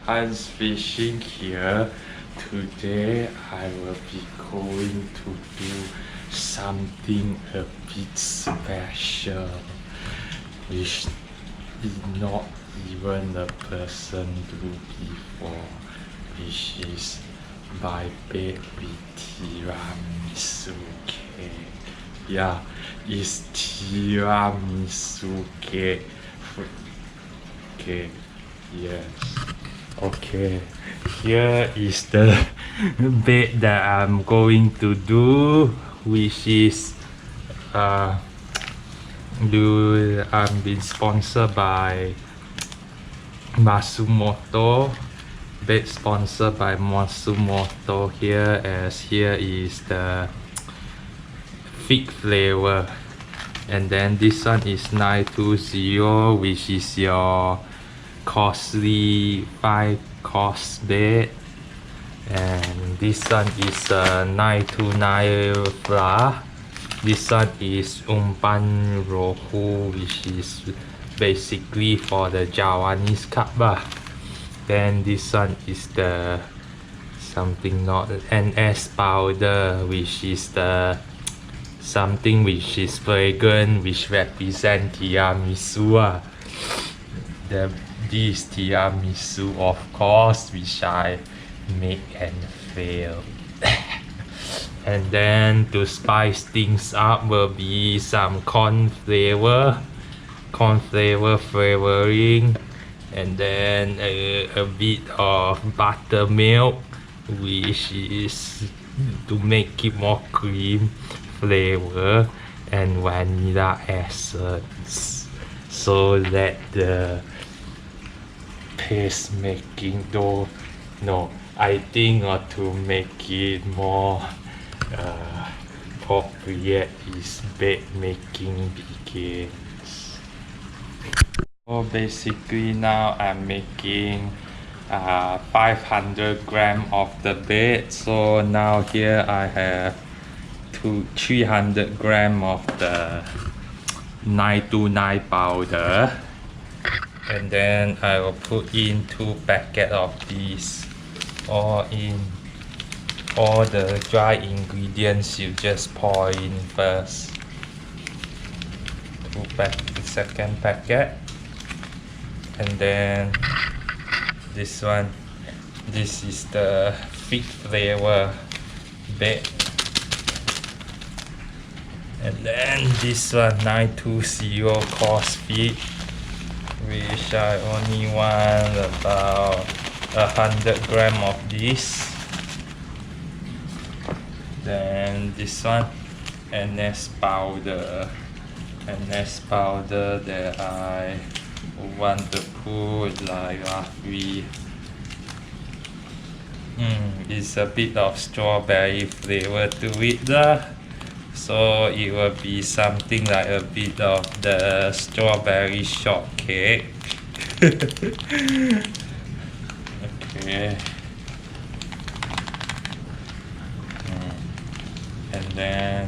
Hans Fishing here. Today I will be going to do something a bit special, which not even a person do before, which is my baby tiramisu cake. Yeah, it's tiramisu cake. Okay, yes. Okay, here is the bed that I'm going to do, which is I'm being sponsored by Masumoto. Bed sponsored by Masumoto here, as here is the fig flavor, and then this one is 920, which is your costly 5-course bed, and this one is 929 flour. This one is umpan rohu, which is basically for the Javanese cup. Then this one is the something not NS powder, which is the something which is fragrant, which represent tiramisu. This tiramisu, of course, which I make and fail. And then to spice things up will be some corn flavoring, and then a bit of buttermilk, which is to make it more cream flavor, and vanilla essence, so that the paste making dough, no, I think to make it more appropriate is bed making begins. So basically now I'm making 500 gram of the bed. So now here I have 300 gram of the 929 powder, and then I will put in 2 packets of these. All the dry ingredients you just pour in first. The second packet, and then this one, this is the fig flavor bed, and then this one 920 course feed, which I only want about 100 gram of this. Then this one, NS powder that I want to put like roughly it's a bit of strawberry flavor to it, so it will be something like a bit of the strawberry shortcake. Okay, and then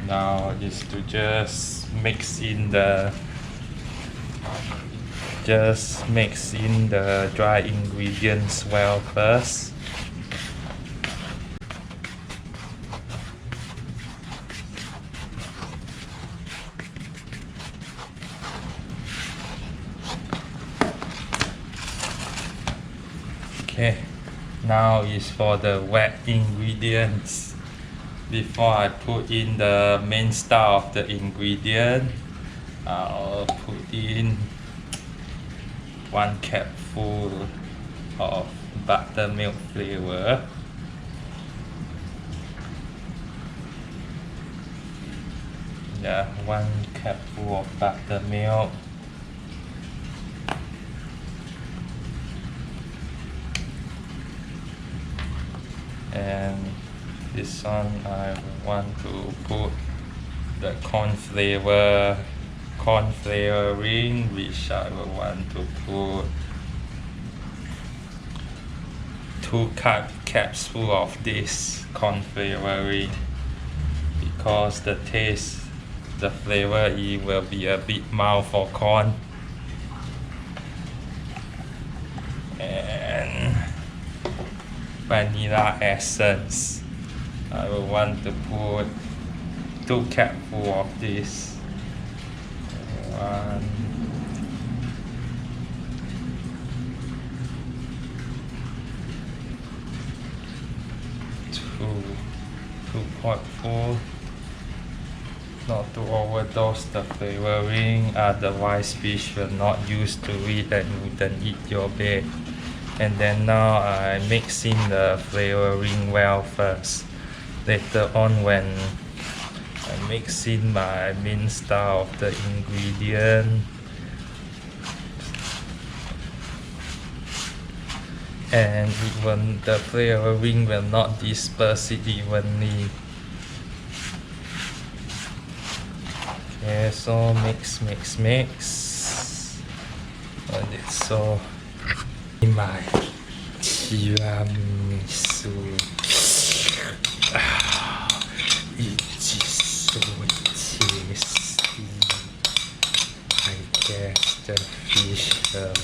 now is to just mix in the dry ingredients well first. Okay, now is for the wet ingredients. Before I put in the main star of the ingredient, I'll put in 1 capful of buttermilk flavor. Yeah, 1 capful of buttermilk. And this one I want to put the corn flavoring, which I will want to put 2 capsules of this corn flavoring, because the taste, the flavor, it will be a bit mild for corn. And vanilla essence. I will want to put 2 capfuls of this. 1, 2.4. Not to overdose the flavoring, otherwise fish will not used to it and wouldn't eat your bait. And then now I mix in the flavoring well first. Later on when I mix in my main style of the ingredient and even the flavoring will not disperse it evenly. Okay, so mix. And it's so in my tiramisu. It is so tasty. I guess the fish love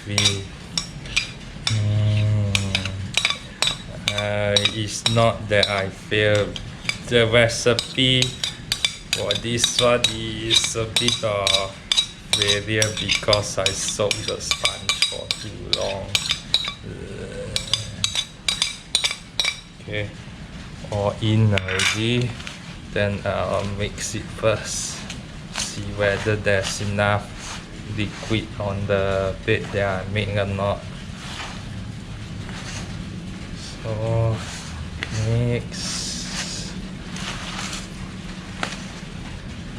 it. It's not that I failed. The recipe for this one is a bit of failure because I soaked the sponge for too long. Okay, all in already. Then I'll mix it first. See whether there's enough liquid on the bait that I make or not. So mix.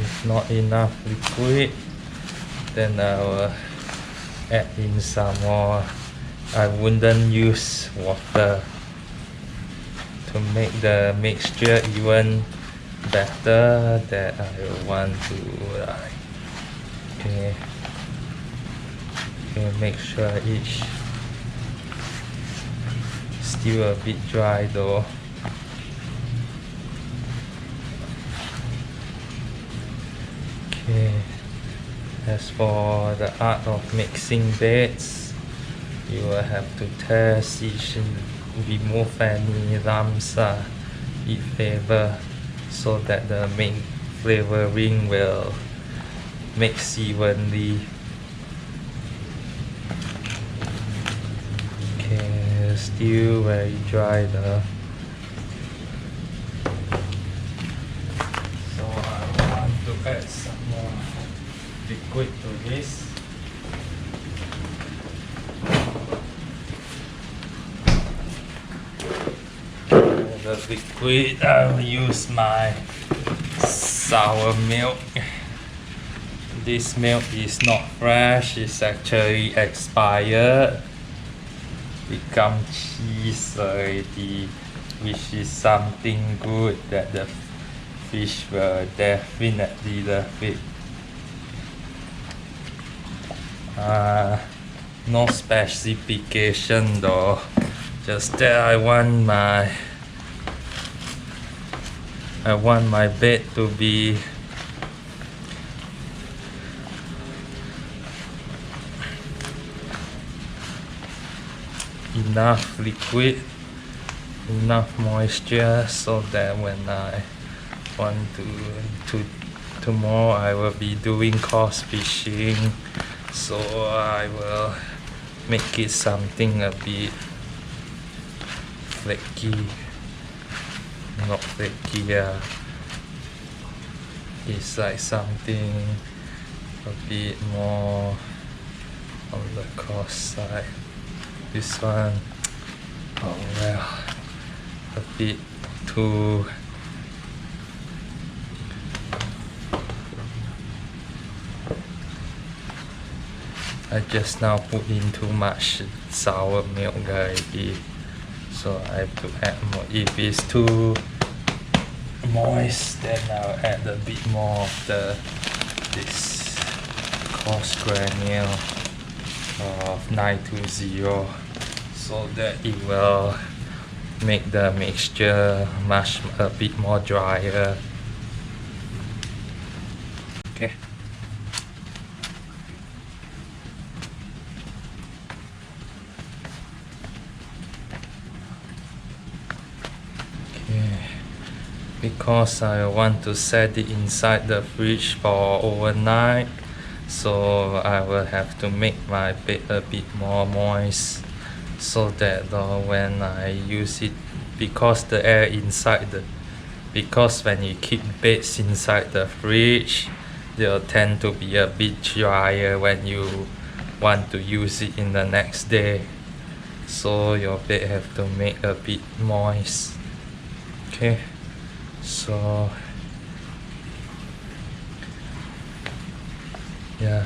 If not enough liquid, then I will add in some more. I wouldn't use water to make the mixture even better. That I want to okay, make sure each still a bit dry though. Okay, as for the art of mixing baits, you will have to test each and remove any lumps each flavor so that the main flavoring will mix evenly. Okay, still very dry though. So I want to add some more liquid to this. The liquid, I'll use my sour milk. This milk is not fresh, it's actually expired. Become cheese already, which is something good that the fish will definitely love it. No specification though, just that I want my bait to be enough liquid, enough moisture, so that when I want to tomorrow I will be doing coarse fishing, so I will make it something a bit flaky. Not flaky, it's like something a bit more on the coarse side. This one, oh well, a bit too I just now put in too much sour milk already, so I have to add more. If it's too moist, then I'll add a bit more of this coarse granule of 920, so that it will make the mixture a bit more drier. Okay. because I want to set it inside the fridge for overnight, so I will have to make my bed a bit more moist so that when I use it, because the air inside the because when you keep beds inside the fridge, they'll tend to be a bit drier when you want to use it in the next day, so your bed have to make a bit moist. Okay, so yeah,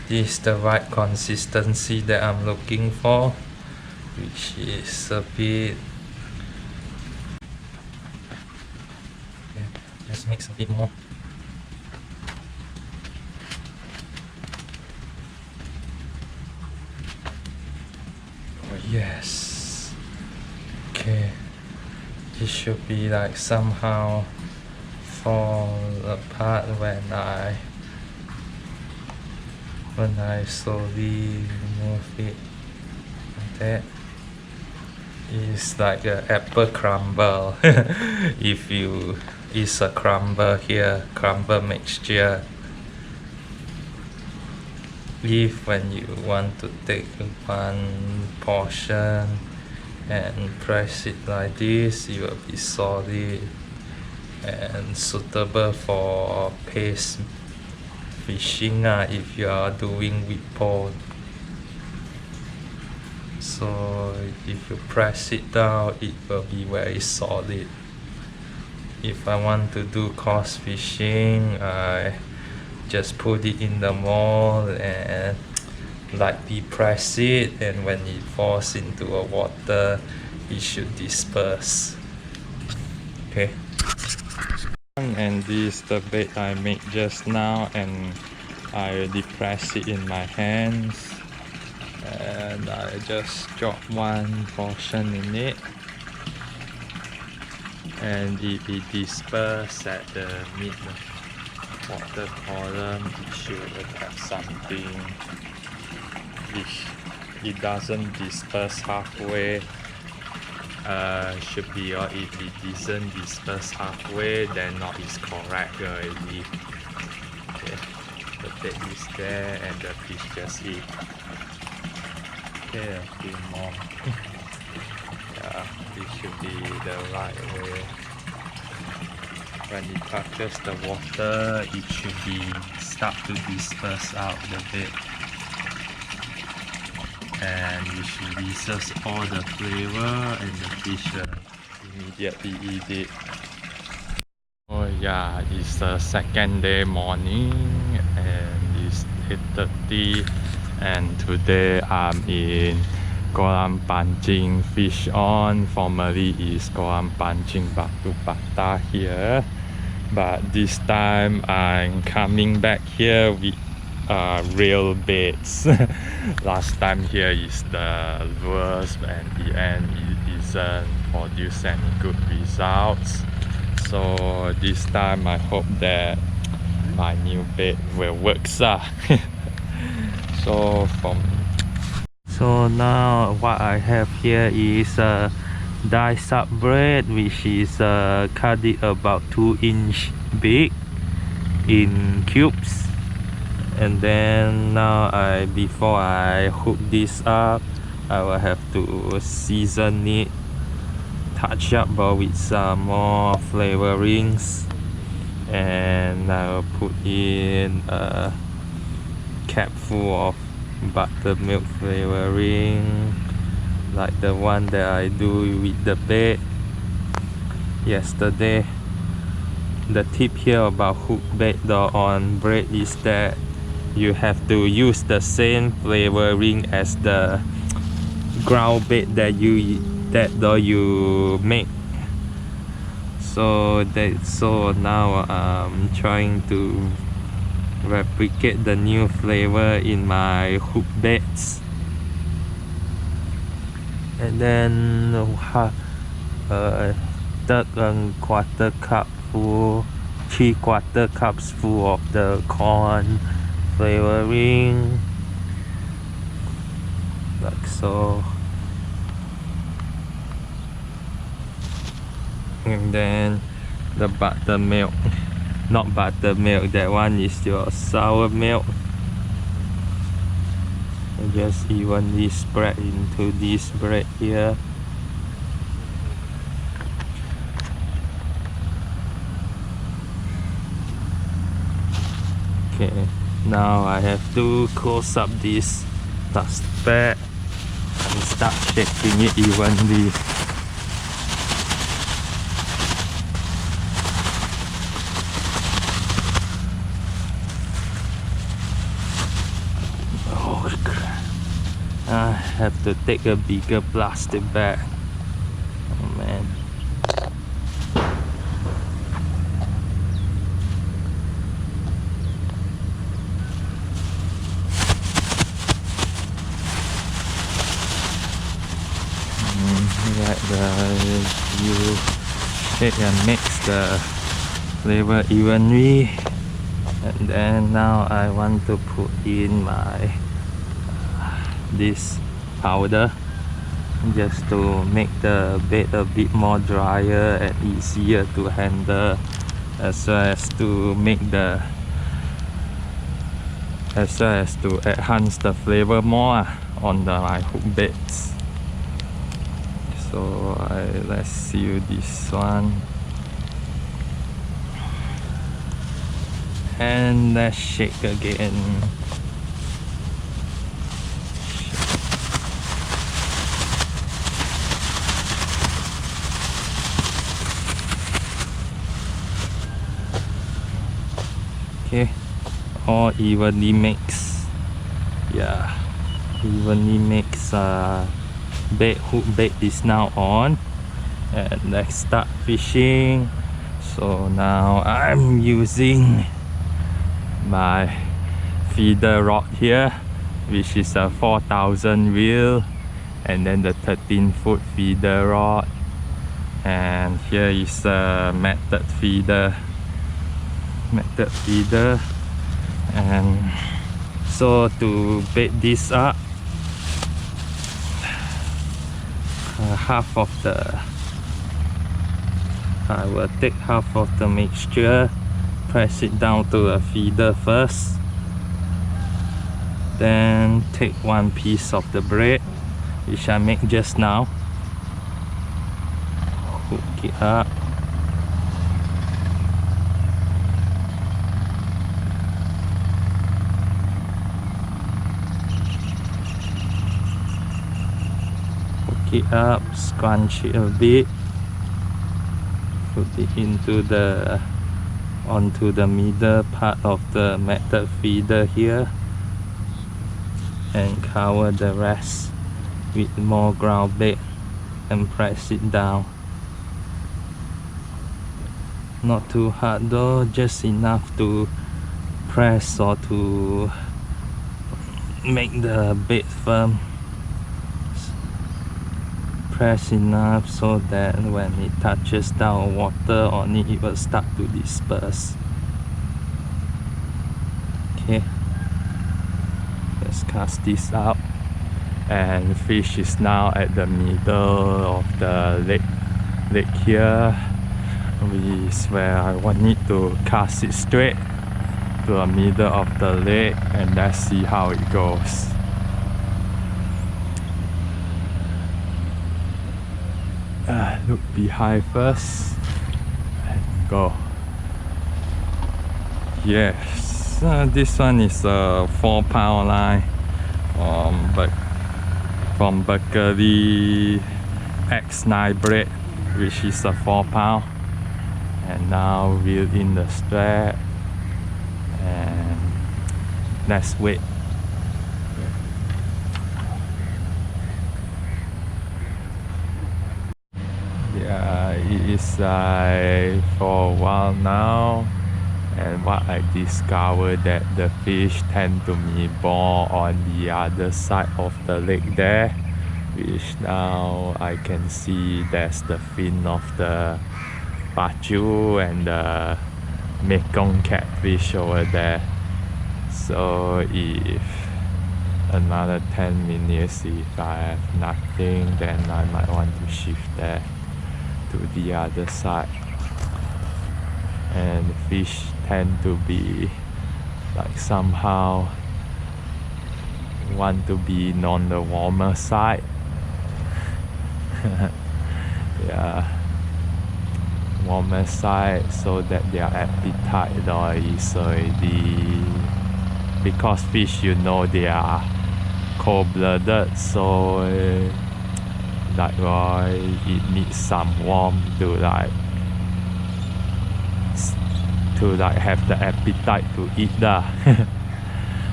this is the right consistency that I'm looking for, which is a bit, let's mix a bit more. Oh, yes. Okay, this should be like somehow fall apart when I slowly remove it. Like that. It's like an apple crumble. If you it's a crumble here, crumble mixture. If when you want to take one portion and press it like this, it will be solid and suitable for paste fishing if you are doing with pole. So if you press it down, it will be very solid. If I want to do coarse fishing, I just put it in the mold and lightly press it, and when it falls into a water, it should disperse. Okay. And this is the bait I made just now, and I depress it in my hands, and I just drop one portion in it, and if it disperses at the mid water column, it should have something. If it doesn't disperse halfway, should be, or if it doesn't disperse halfway, then not is correct already. Okay, the bait is there and the fish just eat. Okay, a few more. Yeah, this should be the right way. When it touches the water, it should be start to disperse out the bait, and which releases all the flavor, and the fish immediately eat it. Oh yeah, it's the second day morning and it's 8:30, and today I'm in Kolam Pancing Fish On. Formerly is Kolam Pancing Batu Patah here, but this time I'm coming back here with real baits. Last time here is the lures, and the end it isn't produce any good results. So this time I hope that my new bait will work. So now what I have here is a diced up bread, which is cut it about 2-inch big in cubes. And then now before I hook this up, I will have to season it, touch up with some more flavorings, and I will put in a cap full of buttermilk flavoring, like the one that I do with the bait yesterday. The tip here about hook bait on bread is that you have to use the same flavoring as the ground bait that you make. So now I'm trying to replicate the new flavor in my hook baits, and then quarter cup full, 3/4 cups full of the corn flavoring, like so. And then the buttermilk. Not buttermilk, that one is your sour milk. And just evenly spread into this bread here. Okay, now I have to close up this plastic bag and start shaking it evenly. Oh crap. I have to take a bigger plastic bag. Oh man. You shake and mix the flavor evenly, and then now I want to put in my this powder just to make the bed a bit more drier and easier to handle, as well as to enhance the flavor more on my hook beds. So let's seal this one and let's shake again. Okay, all evenly mix. Yeah, evenly mix. Hook bait is now on, and let's start fishing. So now I'm using my feeder rod here, which is a 4000 reel, and then the 13-foot feeder rod, and here is a method feeder, and so to bait this up, I will take half of the mixture, press it down to a feeder first, then take one piece of the bread which I make just now, hook it up, it up, scrunch it a bit, put it onto the middle part of the method feeder here, and cover the rest with more ground bait and press it down. Not too hard though, just enough to press or to make the bait firm. Press enough so that when it touches down water on it, it will start to disperse. Okay, let's cast this out, and fish is now at the middle of the lake here, which is where I want it to cast it straight to the middle of the lake, and let's see how it goes. Look behind first and go. Yes, this one is a 4-pound line from Berkeley X9 braid, which is a 4-pound, and now reel in the strap and let's wait. Yeah, it is for a while now, and what I discovered that the fish tend to be born on the other side of the lake there, which now I can see there's the fin of the pachu and the Mekong catfish over there. So if another 10 minutes, if I have nothing, then I might want to shift there to the other side. and fish tend to be like somehow want to be on the warmer side. Yeah, warmer side, so that their appetite is already, because fish, you know, they are cold-blooded, so like it needs some warmth to have the appetite to eat that.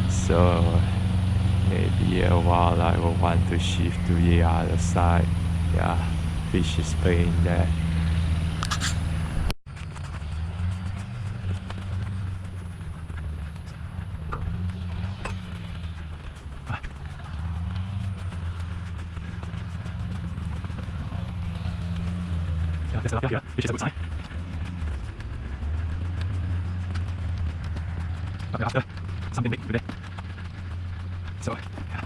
So maybe a while I will want to shift to the other side. Yeah, fish is playing there. Yeah, there's a lot here, which is a good sign. But after something big today. So yeah.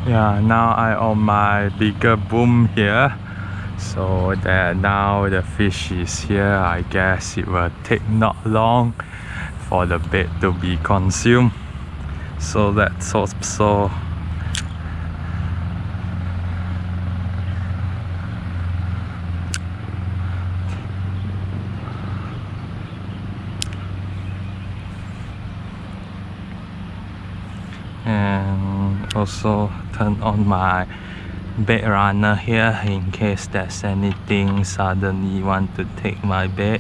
Yeah, now I on my bigger boom here, so that now the fish is here. I guess it will take not long for the bait to be consumed, so that's also and also turn on my bait runner here in case there's anything suddenly want to take my bait.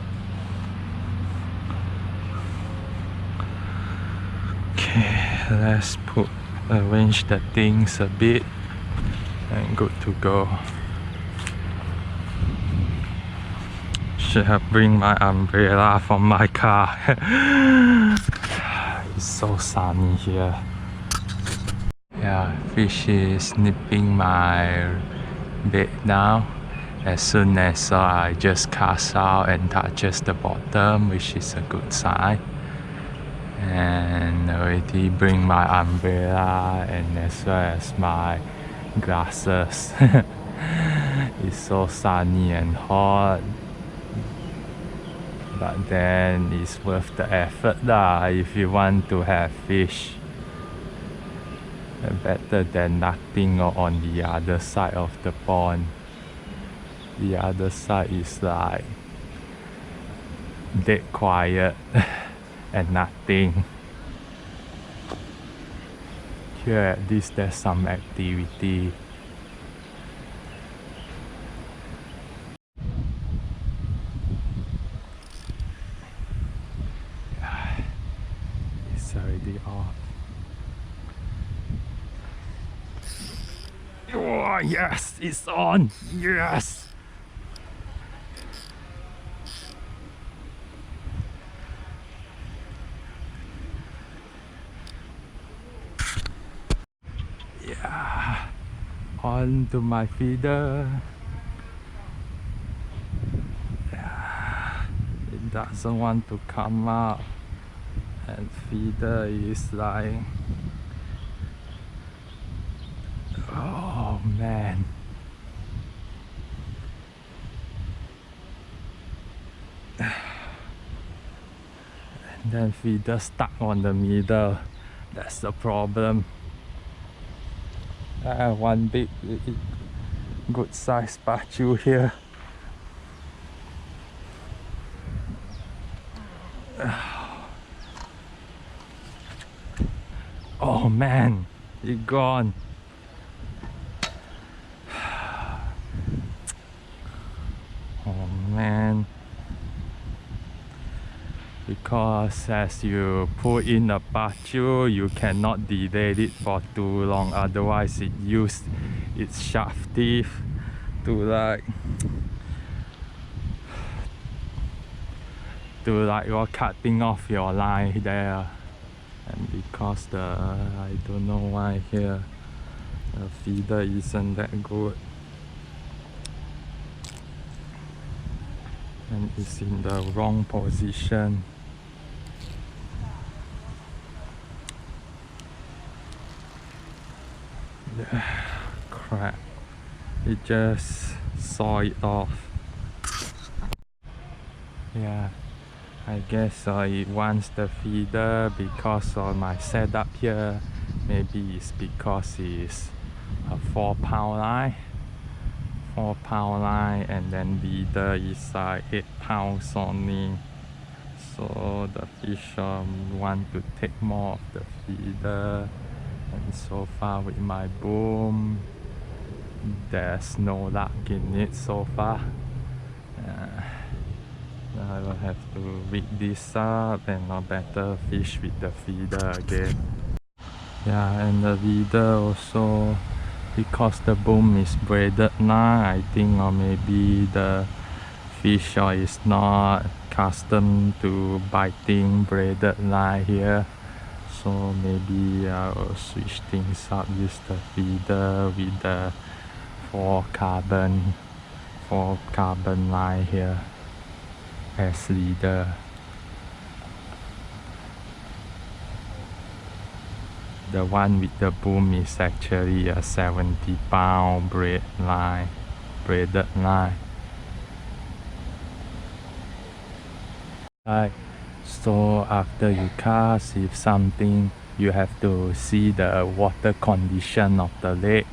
Okay, let's arrange the things a bit and good to go. Should have bring my umbrella from my car. It's so sunny here. Yeah, fish is nipping my bait now. As soon as I just cast out and touches the bottom, which is a good sign. And already bring my umbrella and as well as my glasses. It's so sunny and hot, but then it's worth the effort if you want to have fish. Better than nothing on the other side of the pond. The other side is like dead quiet and nothing. Here at least there's some activity. It's already off. Oh yes, it's on. Yes. Yeah, on to my feeder. Yeah, it doesn't want to come up, and feeder is like, oh man. And then feeder stuck on the middle. That's the problem. I have one big good sized pachu here. Oh man, it's gone. Oh man. Because as you put in a pachu, you cannot delay it for too long, otherwise it uses its sharp teeth to you're cutting off your line there. And because I don't know why here the feeder isn't that good, and it's in the wrong position. Crap. It just saw it off. Yeah, I guess it wants the feeder because of my setup here. Maybe it's because it's a 4-pound line. 4-pound line, and then feeder is 8 pounds only. So the fish want to take more of the feeder. And so far with my boom, there's no luck in it so far. I will have to rig this up and not better fish with the feeder again. Yeah, and the feeder also, because the boom is braided now, I think, or maybe the fish is not accustomed to biting braided line here. So maybe I will switch things up, use the feeder with the 4 carbon line here as leader. The one with the boom is actually a 70-pound braided line. Right. So after you cast, if something, you have to see the water condition of the lake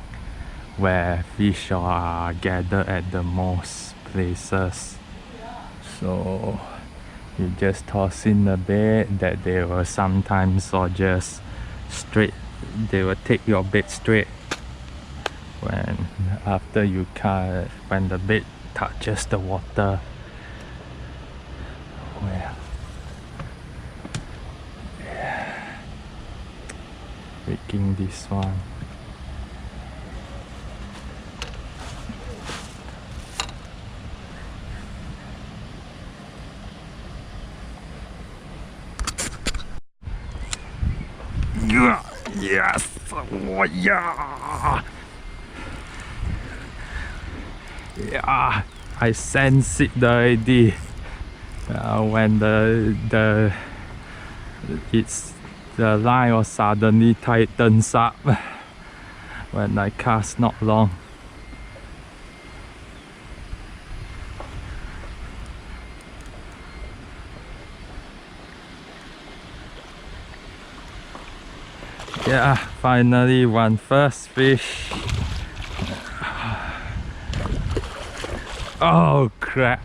where fish are gathered at the most places. So you just toss in the bait that they will sometimes, or just straight, they will take your bait straight when after you cast, when the bait touches the water. Well, yeah. Rigging this one. Yes! Oh, yeah! Yeah! I sense it already. When the line will suddenly tightens up when I cast not long. Yeah, finally one first fish. Oh crap.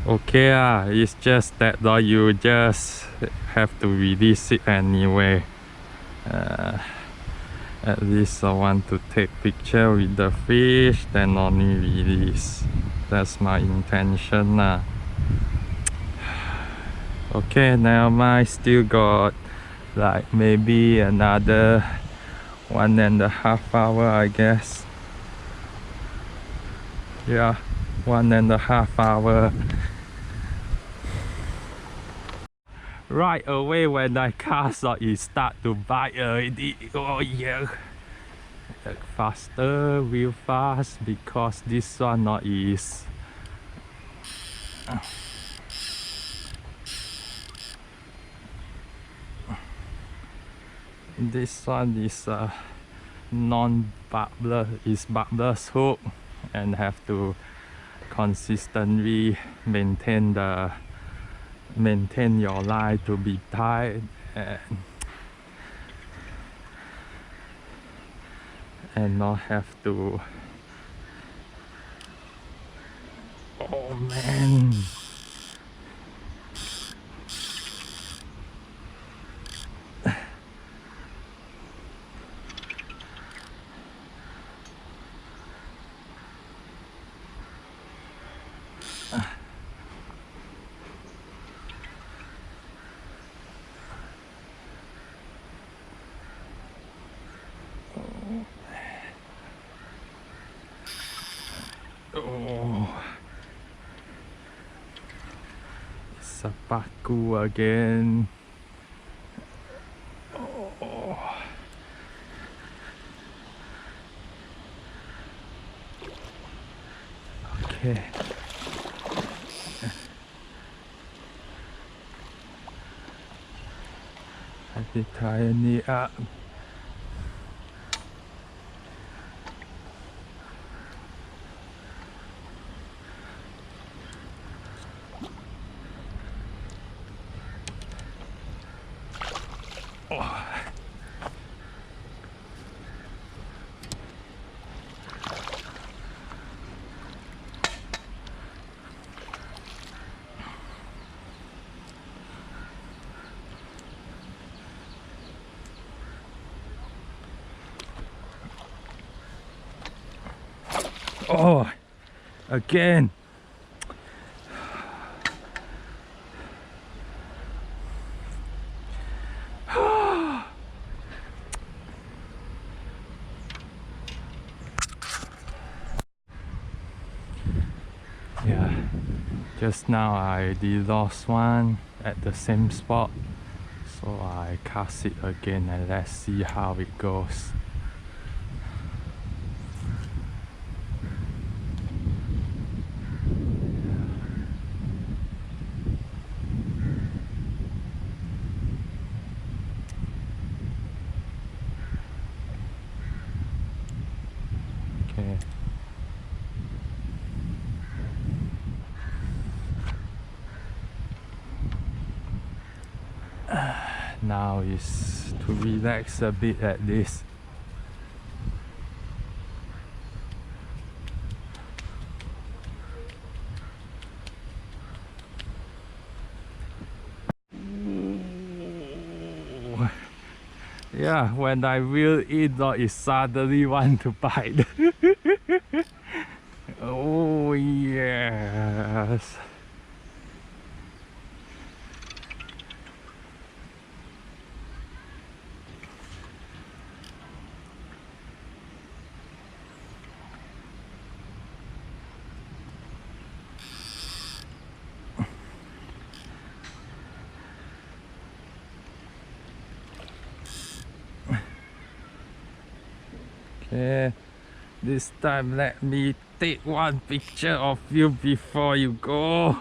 Okay, it's just that you just have to release it anyway. At least I want to take picture with the fish, then only release. That's my intention. Okay, now I still got like maybe another 1.5 hours, I guess. Yeah, 1.5 hours. Right away when I cast, it start to bite already. Oh yeah. Faster, real fast, because this one is this one is a non-barbless, is barbless hook, and have to consistently maintain your line to be tight, and not have to. Oh man. Oh, it's a paku again. Oh. Okay. Tying it up. Oh, again. Yeah, just now I lost one at the same spot, so I cast it again and let's see how it goes. Okay. Now is to relax a bit at least. Yeah, when I reel in, it suddenly want to bite. Oh yes. Okay, this time let me take one picture of you before you go.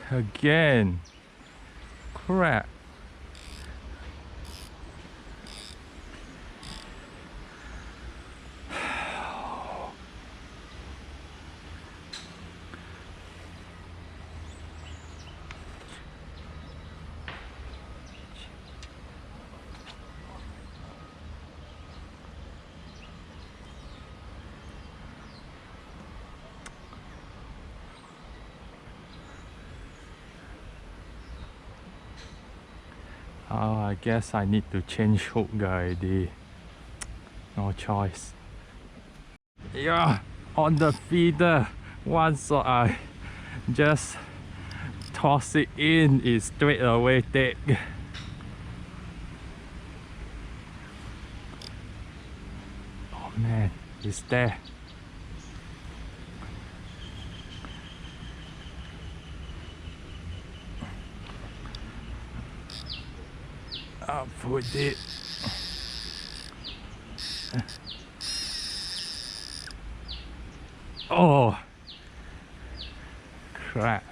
Again. Crap. Oh, I guess I need to change hook already. No choice. Yeah, on the feeder. Once I just toss it in, it straight away take. Oh man, it's there. I'll put it. Oh, crap.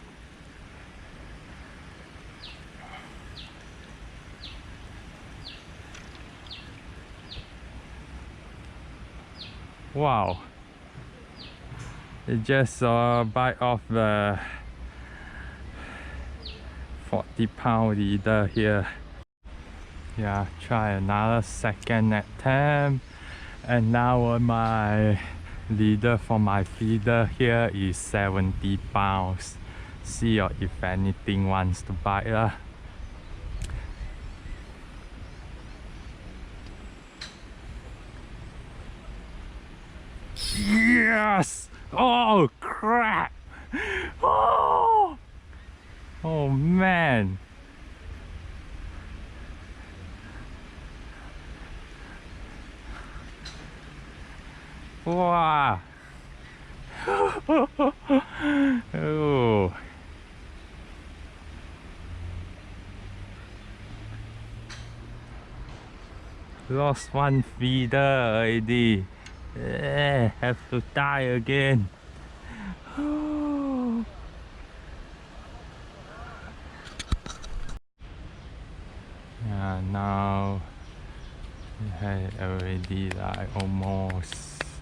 Wow. It just bite off the 40-pound leader here. Yeah, try another second attempt, and now my Leader for my feeder here is 70 pounds. See if anything wants to bite lah. Yes! Oh crap! Oh! Oh man! Wow! Oh! Lost one feeder already. Have to die again. Yeah, now we had already like almost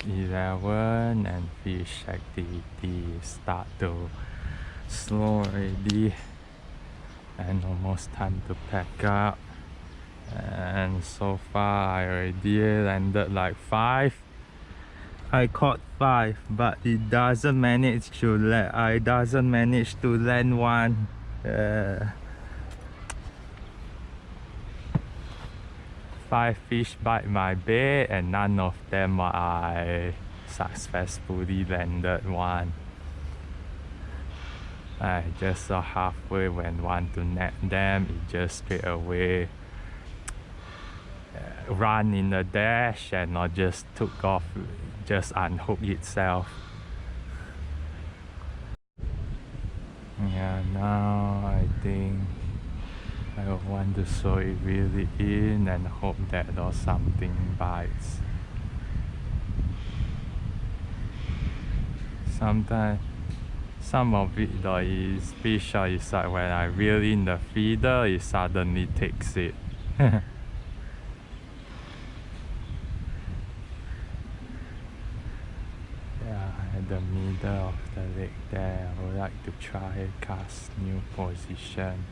11 and fish activity start to slow already and almost time to pack up. And so far I already landed like 5. I caught 5, but it doesn't manage to land one. 5 fish bite my bait and none of them I successfully landed one. I just saw halfway when want to net them, it just straight away run in the dash and not just took off, just unhooked itself. Yeah, now I think I want to throw it really in and hope that or something bites. Sometimes some of it though is fish is like when I reel in the feeder, it suddenly takes it. At the middle of the lake there, I would like to try cast new position.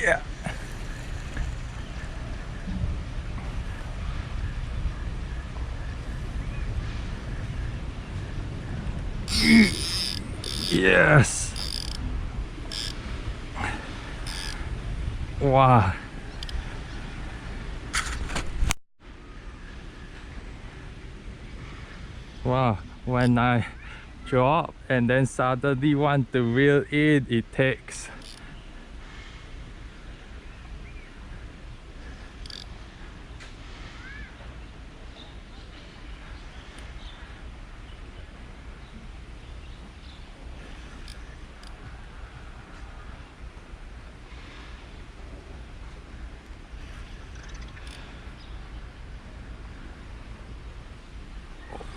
Yeah. Yes. Wow. Wow. When I drop and then suddenly want to reel in, it takes.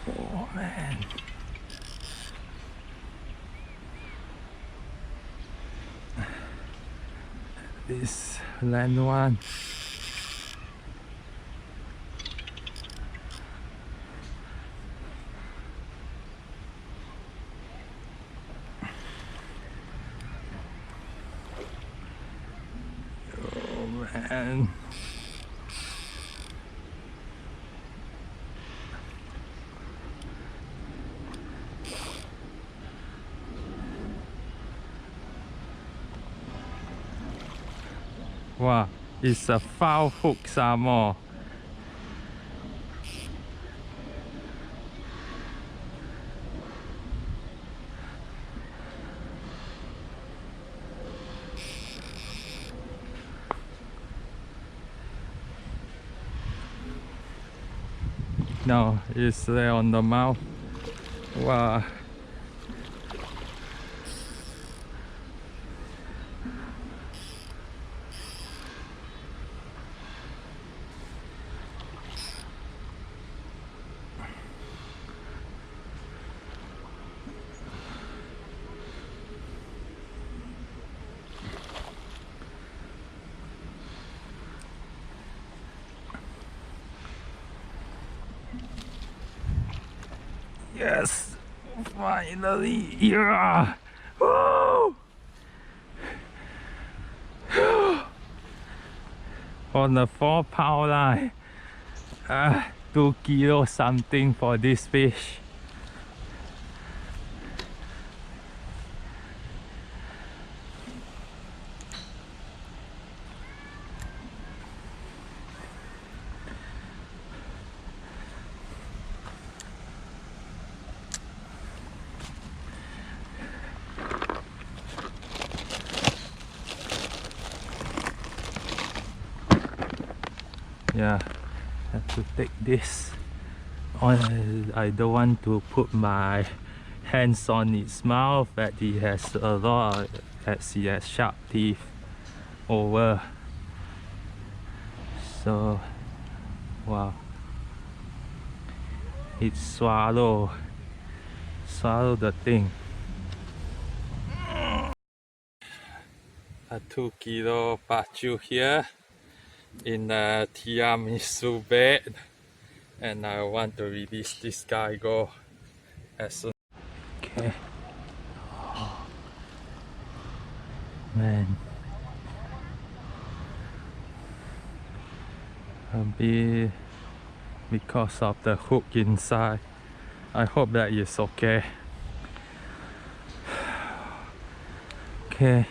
Oh man. This land one. Oh man. Wow, It's a foul hook some more. No, it's there on the mouth. Wow. Yes, finally, yeah. Woo! On the 4 pound line, 2 kilo something for this fish. Yeah, have to take this on. I don't want to put my hands on its mouth, that it has a lot, as it has sharp teeth over. So wow, it swallow the thing. A 2 kilo pachu here in a Tiramisu bed, and I want to release this guy go as soon. Okay. Oh, man, a bit because of the hook inside. I hope that is okay. Okay,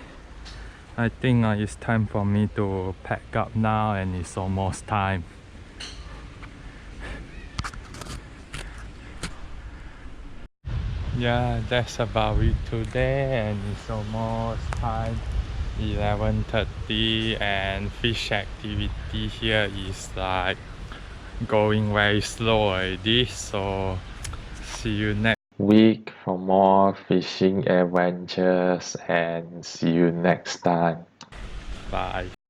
I think it's time for me to pack up now, and it's almost time. Yeah, that's about it today, and it's almost time 11:30, and fish activity here is like going very slow already. So see you next week for more fishing adventures, and see you next time. Bye.